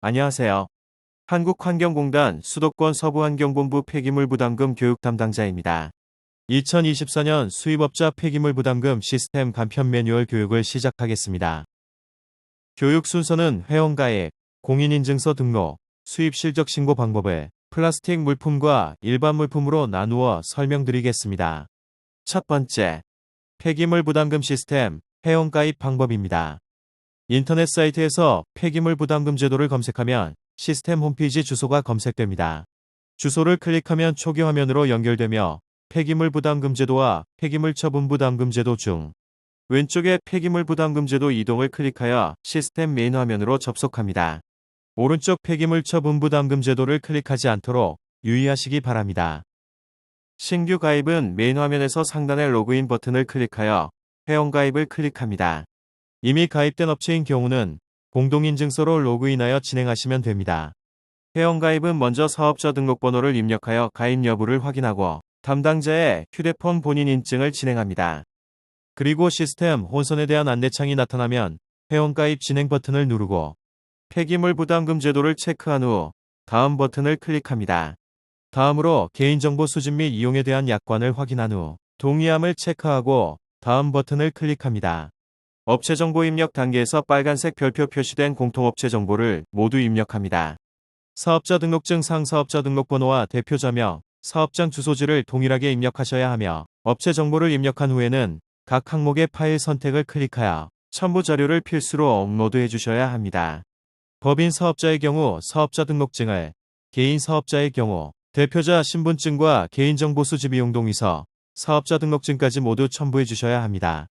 안녕하세요. 한국환경공단 수도권 서부환경본부 폐기물 부담금 교육 담당자입니다. 2024년 수입업자 폐기물 부담금 시스템 간편 매뉴얼 교육을 시작하겠습니다. 교육 순서는 회원가입, 공인인증서 등록, 수입 실적 신고 방법을 플라스틱 물품과 일반 물품으로 나누어 설명드리겠습니다. 첫 번째, 폐기물 부담금 시스템 회원가입 방법입니다. 인터넷 사이트에서 폐기물 부담금 제도를 검색하면 시스템 홈페이지 주소가 검색됩니다. 주소를 클릭하면 초기 화면으로 연결되며 폐기물 부담금 제도와 폐기물 처분 부담금 제도 중 왼쪽에 폐기물 부담금 제도 이동을 클릭하여 시스템 메인 화면으로 접속합니다. 오른쪽 폐기물 처분 부담금 제도를 클릭하지 않도록 유의하시기 바랍니다. 신규 가입은 메인 화면에서 상단의 로그인 버튼을 클릭하여 회원가입을 클릭합니다. 이미 가입된 업체인 경우는 공동인증서로 로그인하여 진행하시면 됩니다. 회원가입은 먼저 사업자 등록번호를 입력하여 가입 여부를 확인하고 담당자의 휴대폰 본인 인증을 진행합니다. 그리고 시스템 혼선에 대한 안내창이 나타나면 회원가입 진행 버튼을 누르고 폐기물 부담금 제도를 체크한 후 다음 버튼을 클릭합니다. 다음으로 개인정보 수집 및 이용에 대한 약관을 확인한 후 동의함을 체크하고 다음 버튼을 클릭합니다. 업체 정보 입력 단계에서 빨간색 별표 표시된 공통업체 정보를 모두 입력합니다. 사업자 등록증 상 사업자 등록번호와 대표자명, 사업장 주소지를 동일하게 입력하셔야 하며 업체 정보를 입력한 후에는 각 항목의 파일 선택을 클릭하여 첨부 자료를 필수로 업로드해 주셔야 합니다. 법인 사업자의 경우 사업자 등록증을, 개인 사업자의 경우 대표자 신분증과 개인정보 수집 이용 동의서, 사업자 등록증까지 모두 첨부해 주셔야 합니다.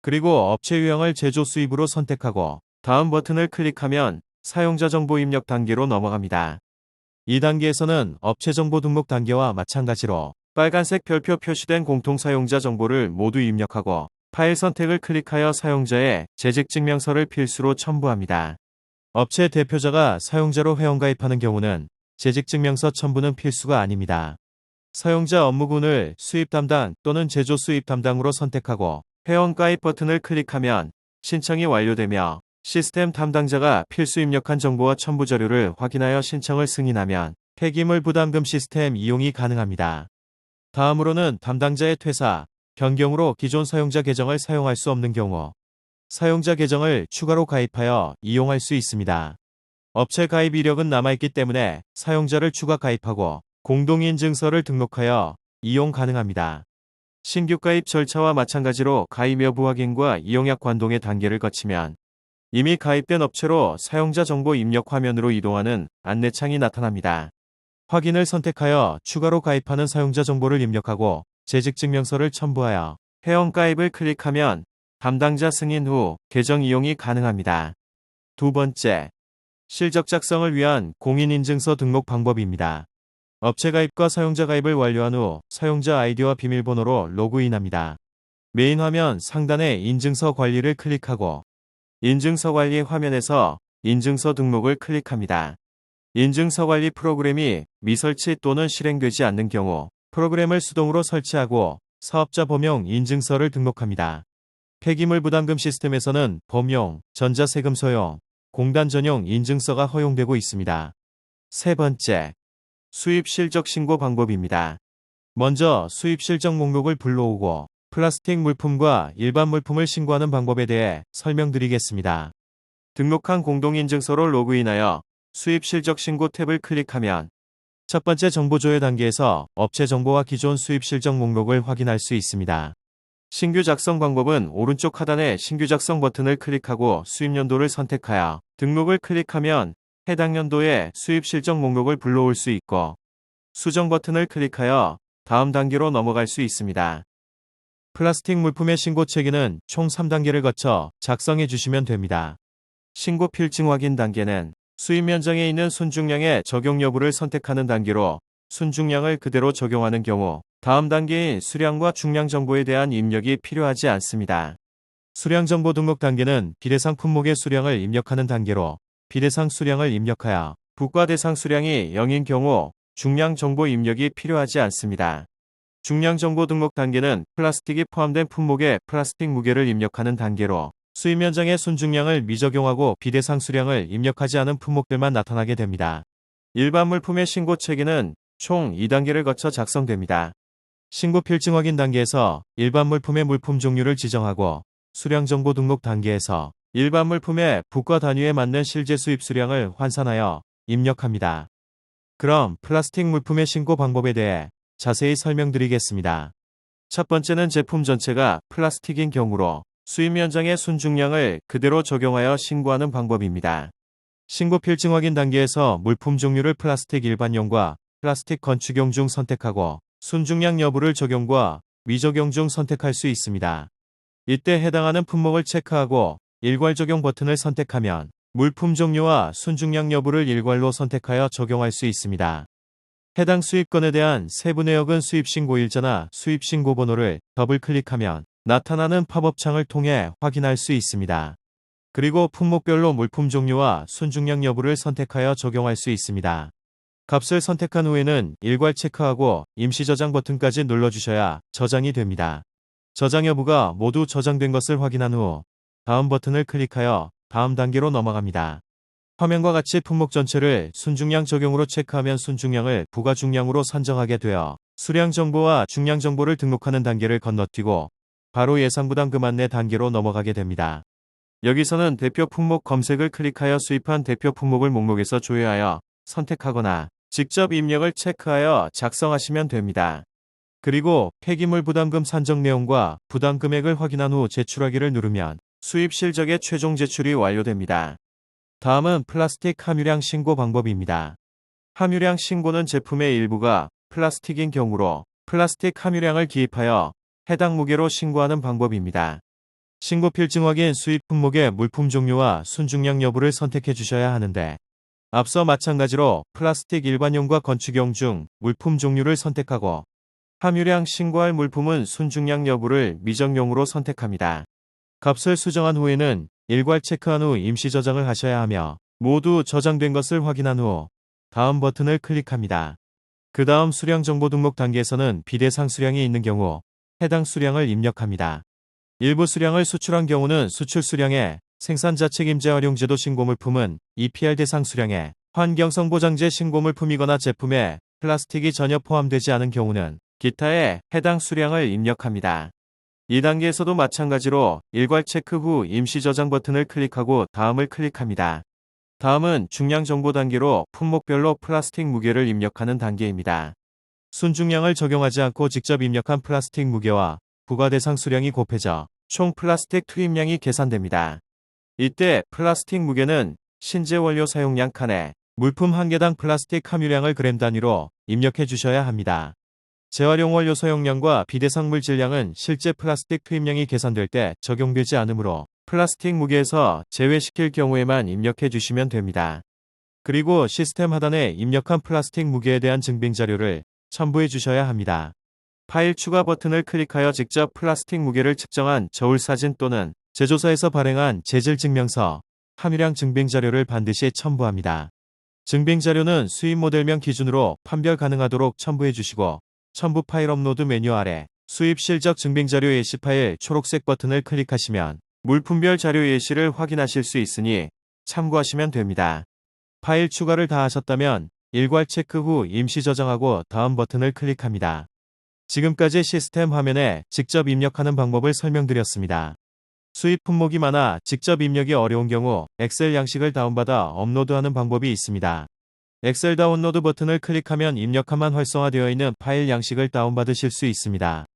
그리고 업체 유형을 제조 수입으로 선택하고 다음 버튼을 클릭하면 사용자 정보 입력 단계로 넘어갑니다. 이 단계에서는 업체 정보 등록 단계와 마찬가지로 빨간색 별표 표시된 공통 사용자 정보를 모두 입력하고 파일 선택을 클릭하여 사용자의 재직증명서를 필수로 첨부합니다. 업체 대표자가 사용자로 회원가입하는 경우는 재직증명서 첨부는 필수가 아닙니다. 사용자 업무군을 수입 담당 또는 제조 수입 담당으로 선택하고 회원가입 버튼을 클릭하면 신청이 완료되며 시스템 담당자가 필수 입력한 정보와 첨부 자료를 확인하여 신청을 승인하면 폐기물 부담금 시스템 이용이 가능합니다. 다음으로는 담당자의 퇴사, 변경으로 기존 사용자 계정을 사용할 수 없는 경우 사용자 계정을 추가로 가입하여 이용할 수 있습니다. 업체 가입 이력은 남아있기 때문에 사용자를 추가 가입하고 공동인증서를 등록하여 이용 가능합니다. 신규 가입 절차와 마찬가지로 가입 여부 확인과 이용약 관동의 단계를 거치면 이미 가입된 업체로 사용자 정보 입력 화면으로 이동하는 안내창이 나타납니다. 확인을 선택하여 추가로 가입하는 사용자 정보를 입력하고 재직증명서를 첨부하여 회원가입을 클릭하면 담당자 승인 후 계정 이용이 가능합니다. 두 번째, 실적 작성을 위한 공인인증서 등록 방법입니다. 업체 가입과 사용자 가입을 완료한 후 사용자 아이디와 비밀번호로 로그인합니다. 메인 화면 상단의 인증서 관리를 클릭하고 인증서 관리 화면에서 인증서 등록을 클릭합니다. 인증서 관리 프로그램이 미설치 또는 실행되지 않는 경우 프로그램을 수동으로 설치하고 사업자 범용 인증서를 등록합니다. 폐기물 부담금 시스템에서는 범용, 전자세금 소용, 공단 전용 인증서가 허용되고 있습니다. 세 번째, 수입 실적 신고 방법입니다. 먼저 수입 실적 목록을 불러오고 플라스틱 물품과 일반 물품을 신고하는 방법에 대해 설명드리겠습니다. 등록한 공동인증서로 로그인하여 수입 실적 신고 탭을 클릭하면 첫 번째 정보 조회 단계에서 업체 정보와 기존 수입 실적 목록을 확인할 수 있습니다. 신규 작성 방법은 오른쪽 하단의 신규 작성 버튼을 클릭하고 수입 연도를 선택하여 등록을 클릭하면 해당 연도의 수입 실적 목록을 불러올 수 있고 수정 버튼을 클릭하여 다음 단계로 넘어갈 수 있습니다. 플라스틱 물품의 신고 체계는 총 3단계를 거쳐 작성해 주시면 됩니다. 신고 필증 확인 단계는 수입 면적에 있는 순중량의 적용 여부를 선택하는 단계로 순중량을 그대로 적용하는 경우 다음 단계인 수량과 중량 정보에 대한 입력이 필요하지 않습니다. 수량 정보 등록 단계는 비대상 품목의 수량을 입력하는 단계로 비대상 수량을 입력하여 부과 대상 수량이 0인 경우 중량 정보 입력이 필요하지 않습니다. 중량 정보 등록 단계는 플라스틱이 포함된 품목의 플라스틱 무게를 입력하는 단계로 수입 현장에 순중량을 미적용하고 비대상 수량을 입력하지 않은 품목들만 나타나게 됩니다. 일반 물품의 신고 체계는 총 2단계를 거쳐 작성됩니다. 신고 필증 확인 단계에서 일반 물품의 물품 종류를 지정하고 수량 정보 등록 단계에서 일반 물품의 부가 단위에 맞는 실제 수입 수량을 환산하여 입력합니다. 그럼 플라스틱 물품의 신고 방법에 대해 자세히 설명드리겠습니다. 첫 번째는 제품 전체가 플라스틱인 경우로 수입 현장의 순중량을 그대로 적용하여 신고하는 방법입니다. 신고 필증 확인 단계에서 물품 종류를 플라스틱 일반용과 플라스틱 건축용 중 선택하고 순중량 여부를 적용과 미적용 중 선택할 수 있습니다. 이때 해당하는 품목을 체크하고 일괄 적용 버튼을 선택하면 물품 종류와 순중량 여부를 일괄로 선택하여 적용할 수 있습니다. 해당 수입건에 대한 세부 내역은 수입신고일자나 수입신고번호를 더블클릭하면 나타나는 팝업 창을 통해 확인할 수 있습니다. 그리고 품목별로 물품 종류와 순중량 여부를 선택하여 적용할 수 있습니다. 값을 선택한 후에는 일괄 체크하고 임시 저장 버튼까지 눌러주셔야 저장이 됩니다. 저장 여부가 모두 저장된 것을 확인한 후 다음 버튼을 클릭하여 다음 단계로 넘어갑니다. 화면과 같이 품목 전체를 순중량 적용으로 체크하면 순중량을 부가 중량으로 산정하게 되어 수량 정보와 중량 정보를 등록하는 단계를 건너뛰고 바로 예상 부담금 안내 단계로 넘어가게 됩니다. 여기서는 대표 품목 검색을 클릭하여 수입한 대표 품목을 목록에서 조회하여 선택하거나 직접 입력을 체크하여 작성하시면 됩니다. 그리고 폐기물 부담금 산정 내용과 부담 금액을 확인한 후 제출하기를 누르면 수입 실적의 최종 제출이 완료됩니다. 다음은 플라스틱 함유량 신고 방법입니다. 함유량 신고는 제품의 일부가 플라스틱인 경우로 플라스틱 함유량을 기입하여 해당 무게로 신고하는 방법입니다. 신고 필증 확인 수입 품목의 물품 종류와 순중량 여부를 선택해 주셔야 하는데 앞서 마찬가지로 플라스틱 일반용과 건축용 중 물품 종류를 선택하고 함유량 신고할 물품은 순중량 여부를 미적용으로 선택합니다. 값을 수정한 후에는 일괄 체크한 후 임시 저장을 하셔야 하며 모두 저장된 것을 확인한 후 다음 버튼을 클릭합니다. 그 다음 수량 정보 등록 단계에서는 비대상 수량이 있는 경우 해당 수량을 입력합니다. 일부 수량을 수출한 경우는 수출 수량에 생산자 책임자 활용제도 신고물품은 EPR 대상 수량에 환경성 보장제 신고물품이거나 제품에 플라스틱이 전혀 포함되지 않은 경우는 기타에 해당 수량을 입력합니다. 2단계에서도 마찬가지로 일괄 체크 후 임시 저장 버튼을 클릭하고 다음을 클릭합니다. 다음은 중량 정보 단계로 품목별로 플라스틱 무게를 입력하는 단계입니다. 순중량을 적용하지 않고 직접 입력한 플라스틱 무게와 부가 대상 수량이 곱해져 총 플라스틱 투입량이 계산됩니다. 이때 플라스틱 무게는 신재 원료 사용량 칸에 물품 한 개당 플라스틱 함유량을 그램 단위로 입력해 주셔야 합니다. 재활용 원료 사용량과 비대상 물질량은 실제 플라스틱 투입량이 계산될 때 적용되지 않으므로 플라스틱 무게에서 제외시킬 경우에만 입력해 주시면 됩니다. 그리고 시스템 하단에 입력한 플라스틱 무게에 대한 증빙 자료를 첨부해 주셔야 합니다. 파일 추가 버튼을 클릭하여 직접 플라스틱 무게를 측정한 저울 사진 또는 제조사에서 발행한 재질 증명서, 함유량 증빙 자료를 반드시 첨부합니다. 증빙 자료는 수입 모델명 기준으로 판별 가능하도록 첨부해 주시고 첨부 파일 업로드 메뉴 아래 수입 실적 증빙 자료 예시 파일 초록색 버튼을 클릭하시면 물품별 자료 예시를 확인하실 수 있으니 참고하시면 됩니다. 파일 추가를 다 하셨다면 일괄 체크 후 임시 저장하고 다음 버튼을 클릭합니다. 지금까지 시스템 화면에 직접 입력하는 방법을 설명드렸습니다. 수입 품목이 많아 직접 입력이 어려운 경우 엑셀 양식을 다운받아 업로드하는 방법이 있습니다. 엑셀 다운로드 버튼을 클릭하면 입력함만 활성화되어 있는 파일 양식을 다운받으실 수 있습니다.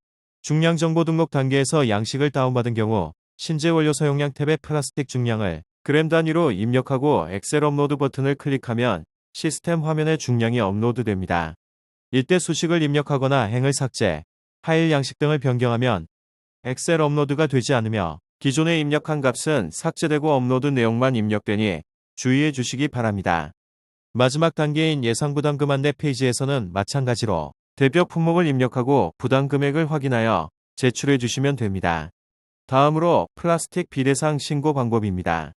중량 정보 등록 단계에서 양식을 다운받은 경우 신재 원료 사용량 탭의 플라스틱 중량을 그램 단위로 입력하고 엑셀 업로드 버튼을 클릭하면 시스템 화면에 중량이 업로드됩니다. 이때 수식을 입력하거나 행을 삭제, 파일 양식 등을 변경하면 엑셀 업로드가 되지 않으며 기존에 입력한 값은 삭제되고 업로드 내용만 입력되니 주의해 주시기 바랍니다. 마지막 단계인 예상 부담금 안내 페이지에서는 마찬가지로 대표 품목을 입력하고 부담 금액을 확인하여 제출해 주시면 됩니다. 다음으로 플라스틱 비대상 신고 방법입니다.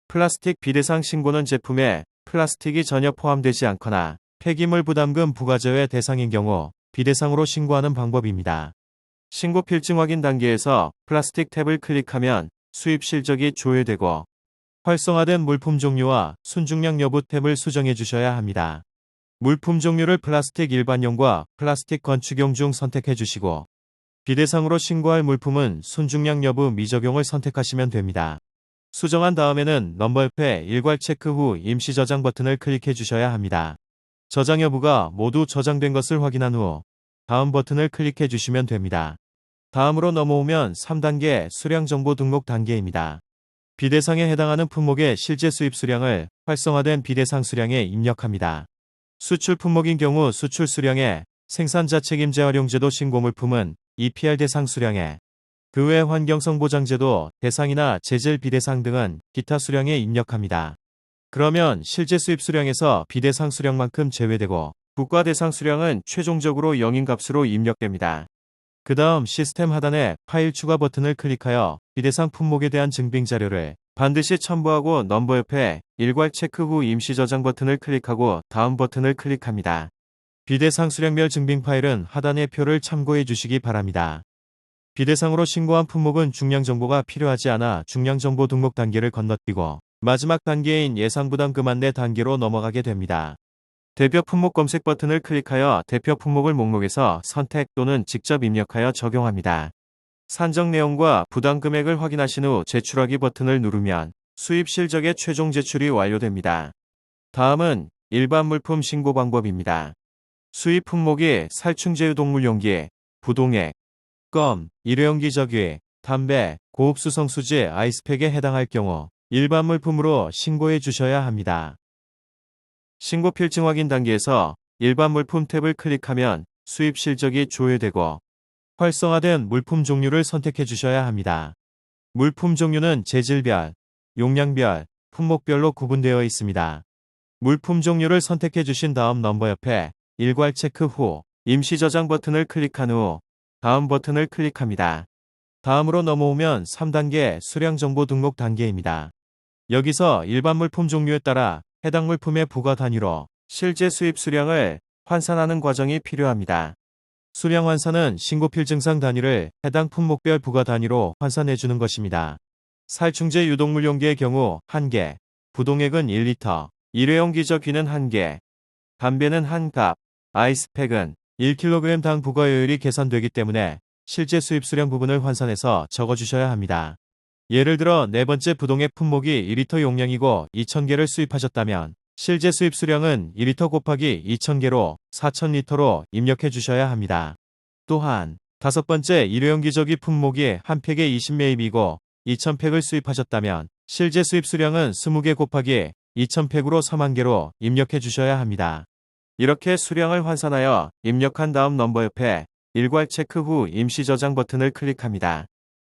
플라스틱 비대상 신고는 제품에 플라스틱이 전혀 포함되지 않거나 폐기물 부담금 부과제외 대상인 경우 비대상으로 신고하는 방법입니다. 신고 필증 확인 단계에서 플라스틱 탭을 클릭하면 수입 실적이 조회되고 활성화된 물품 종류와 순중량 여부 탭을 수정해 주셔야 합니다. 물품 종류를 플라스틱 일반용과 플라스틱 건축용 중 선택해 주시고 비대상으로 신고할 물품은 순중량 여부 미적용을 선택하시면 됩니다. 수정한 다음에는 넘버 옆에 일괄 체크 후 임시 저장 버튼을 클릭해 주셔야 합니다. 저장 여부가 모두 저장된 것을 확인한 후 다음 버튼을 클릭해 주시면 됩니다. 다음으로 넘어오면 3단계 수량 정보 등록 단계입니다. 비대상에 해당하는 품목의 실제 수입 수량을 활성화된 비대상 수량에 입력합니다. 수출 품목인 경우 수출 수량에 생산자 책임제 활용제도 신고 물품은 EPR 대상 수량에 그 외 환경성 보장제도 대상이나 재질 비대상 등은 기타 수량에 입력합니다. 그러면 실제 수입 수량에서 비대상 수량만큼 제외되고 국가 대상 수량은 최종적으로 0인 값으로 입력됩니다. 그 다음 시스템 하단에 파일 추가 버튼을 클릭하여 비대상 품목에 대한 증빙 자료를 반드시 첨부하고 넘버 옆에 일괄 체크 후 임시 저장 버튼을 클릭하고 다음 버튼을 클릭합니다. 비대상 수량별 증빙 파일은 하단의 표를 참고해 주시기 바랍니다. 비대상으로 신고한 품목은 중량 정보가 필요하지 않아 중량 정보 등록 단계를 건너뛰고 마지막 단계인 예상 부담금 안내 단계로 넘어가게 됩니다. 대표 품목 검색 버튼을 클릭하여 대표 품목을 목록에서 선택 또는 직접 입력하여 적용합니다. 산정 내용과 부담 금액을 확인하신 후 제출하기 버튼을 누르면 수입 실적의 최종 제출이 완료됩니다. 다음은 일반 물품 신고 방법입니다. 수입 품목이 살충제유 동물 용기, 부동액, 껌, 일회용 기저귀, 담배, 고흡수성 수지, 아이스팩에 해당할 경우 일반 물품으로 신고해 주셔야 합니다. 신고 필증 확인 단계에서 일반 물품 탭을 클릭하면 수입 실적이 조회되고 활성화된 물품 종류를 선택해 주셔야 합니다. 물품 종류는 재질별, 용량별, 품목별로 구분되어 있습니다. 물품 종류를 선택해 주신 다음 넘버 옆에 일괄 체크 후 임시 저장 버튼을 클릭한 후 다음 버튼을 클릭합니다. 다음으로 넘어오면 3단계 수량 정보 등록 단계입니다. 여기서 일반 물품 종류에 따라 해당 물품의 부가 단위로 실제 수입 수량을 환산하는 과정이 필요합니다. 수량 환산은 신고 필증상 단위를 해당 품목별 부가 단위로 환산해 주는 것입니다. 살충제 유독물 용기의 경우 1개, 부동액은 1리터, 일회용 기저귀는 1개, 담배는 1갑, 아이스팩은 1kg당 부가요율이 계산되기 때문에 실제 수입 수량 부분을 환산해서 적어주셔야 합니다. 예를 들어 네 번째 부동액 품목이 2리터 용량이고 2,000개를 수입하셨다면 실제 수입 수량은 2리터 곱하기 2,000개로 4,000리터로 입력해 주셔야 합니다. 또한 다섯 번째 일회용 기저귀 품목이 한 팩에 20매입이고 2,000팩을 수입하셨다면 실제 수입 수량은 20개 곱하기 2,000팩으로 40,000개로 입력해 주셔야 합니다. 이렇게 수량을 환산하여 입력한 다음 넘버 옆에 일괄 체크 후 임시 저장 버튼을 클릭합니다.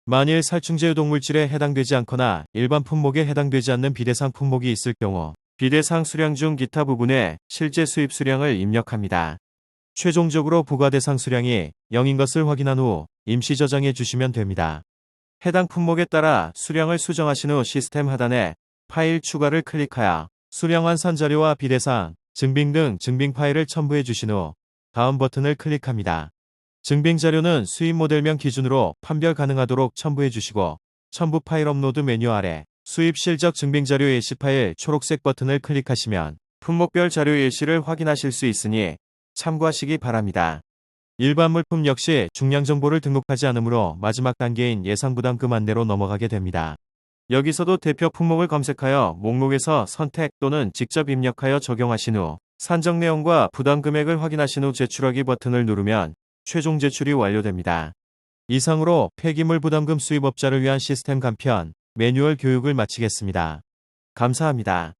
만일 살충제 유독물질에 해당되지 않거나 일반 품목에 해당되지 않는 비대상 품목이 있을 경우 비대상 수량 중 기타 부분에 실제 수입 수량을 입력합니다. 최종적으로 부가대상 수량이 0인 것을 확인한 후 임시 저장해 주시면 됩니다. 해당 품목에 따라 수량을 수정하신 후 시스템 하단에 파일 추가를 클릭하여 수량 환산 자료와 비대상, 증빙 등 증빙 파일을 첨부해 주신 후 다음 버튼을 클릭합니다. 증빙 자료는 수입 모델명 기준으로 판별 가능하도록 첨부해 주시고 첨부 파일 업로드 메뉴 아래 수입 실적 증빙 자료 예시 파일 초록색 버튼을 클릭하시면 품목별 자료 예시를 확인하실 수 있으니 참고하시기 바랍니다. 일반 물품 역시 중량 정보를 등록하지 않으므로 마지막 단계인 예상 부담금 안내로 넘어가게 됩니다. 여기서도 대표 품목을 검색하여 목록에서 선택 또는 직접 입력하여 적용하신 후 산정 내용과 부담 금액을 확인하신 후 제출하기 버튼을 누르면 최종 제출이 완료됩니다. 이상으로 폐기물 부담금 수입업자를 위한 시스템 간편 매뉴얼 교육을 마치겠습니다. 감사합니다.